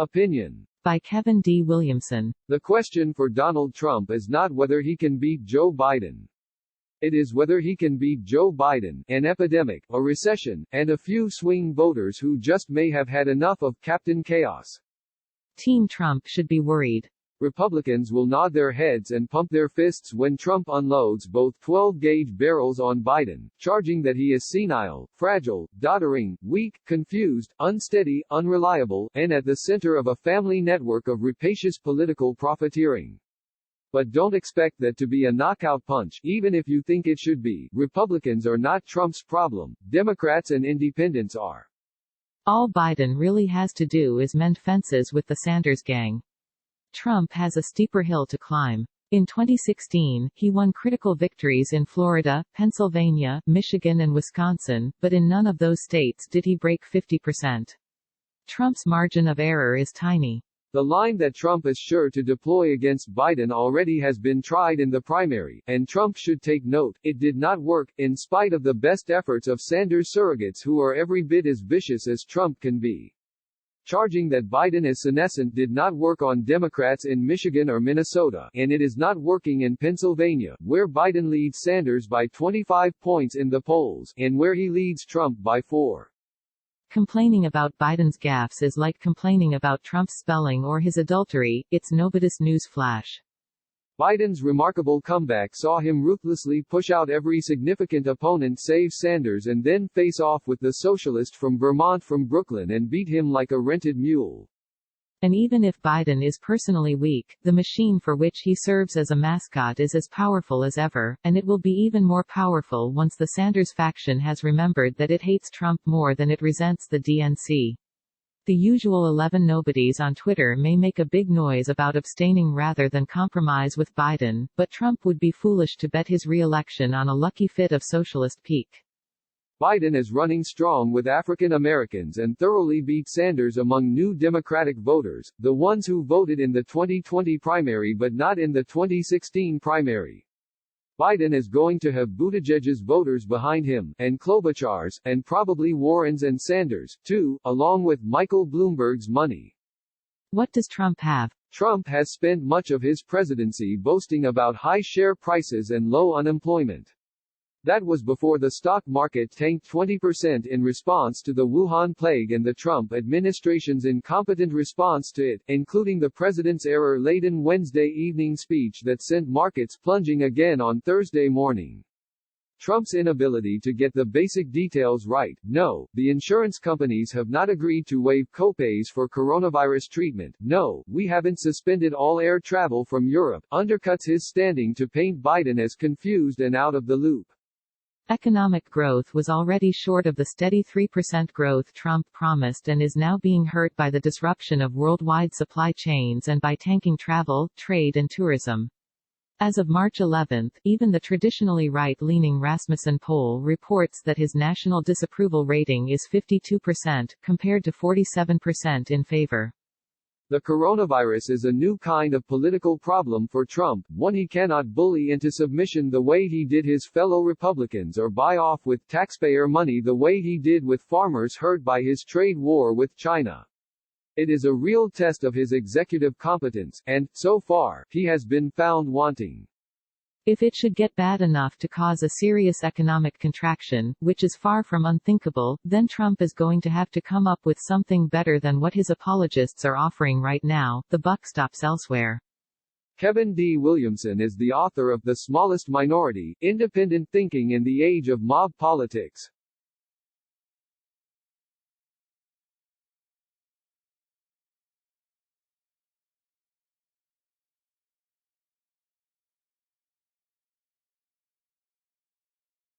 Opinion. By Kevin D. Williamson. The question for Donald Trump is not whether he can beat Joe Biden. It is whether he can beat Joe Biden, an epidemic, a recession, and a few swing voters who just may have had enough of Captain Chaos. Team Trump should be worried. Republicans will nod their heads and pump their fists when Trump unloads both 12-gauge barrels on Biden, charging that he is senile, fragile, doddering, weak, confused, unsteady, unreliable, and at the center of a family network of rapacious political profiteering. But don't expect that to be a knockout punch, even if you think it should be. Republicans are not Trump's problem, Democrats and independents are. All Biden really has to do is mend fences with the Sanders gang. Trump has a steeper hill to climb. In 2016, he won critical victories in Florida, Pennsylvania, Michigan and Wisconsin, but in none of those states did he break 50%. Trump's margin of error is tiny. The line that Trump is sure to deploy against Biden already has been tried in the primary, and Trump should take note. It did not work, in spite of the best efforts of Sanders surrogates who are every bit as vicious as Trump can be. Charging that Biden is senescent did not work on Democrats in Michigan or Minnesota, and it is not working in Pennsylvania, where Biden leads Sanders by 25 points in the polls, and where he leads Trump by 4. Complaining about Biden's gaffes is like complaining about Trump's spelling or his adultery. It's nobody's news flash. Biden's remarkable comeback saw him ruthlessly push out every significant opponent save Sanders and then face off with the socialist from Vermont from Brooklyn and beat him like a rented mule. And even if Biden is personally weak, the machine for which he serves as a mascot is as powerful as ever, and it will be even more powerful once the Sanders faction has remembered that it hates Trump more than it resents the DNC. The usual 11 nobodies on Twitter may make a big noise about abstaining rather than compromise with Biden, but Trump would be foolish to bet his re-election on a lucky fit of socialist peak. Biden is running strong with African Americans and thoroughly beat Sanders among new Democratic voters, the ones who voted in the 2020 primary but not in the 2016 primary. Biden is going to have Buttigieg's voters behind him, and Klobuchar's, and probably Warren's and Sanders, too, along with Michael Bloomberg's money. What does Trump have? Trump has spent much of his presidency boasting about high share prices and low unemployment. That was before the stock market tanked 20% in response to the Wuhan plague and the Trump administration's incompetent response to it, including the president's error-laden Wednesday evening speech that sent markets plunging again on Thursday morning. Trump's inability to get the basic details right. No, the insurance companies have not agreed to waive copays for coronavirus treatment. No, we haven't suspended all air travel from Europe, undercuts his standing to paint Biden as confused and out of the loop. Economic growth was already short of the steady 3% growth Trump promised and is now being hurt by the disruption of worldwide supply chains and by tanking travel, trade and tourism. As of March 11, even the traditionally right-leaning Rasmussen poll reports that his national disapproval rating is 52%, compared to 47% in favor. The coronavirus is a new kind of political problem for Trump, one he cannot bully into submission the way he did his fellow Republicans or buy off with taxpayer money the way he did with farmers hurt by his trade war with China. It is a real test of his executive competence, and, so far, he has been found wanting. If it should get bad enough to cause a serious economic contraction, which is far from unthinkable, then Trump is going to have to come up with something better than what his apologists are offering right now. The buck stops elsewhere. Kevin D. Williamson is the author of The Smallest Minority, Independent Thinking in the Age of Mob Politics.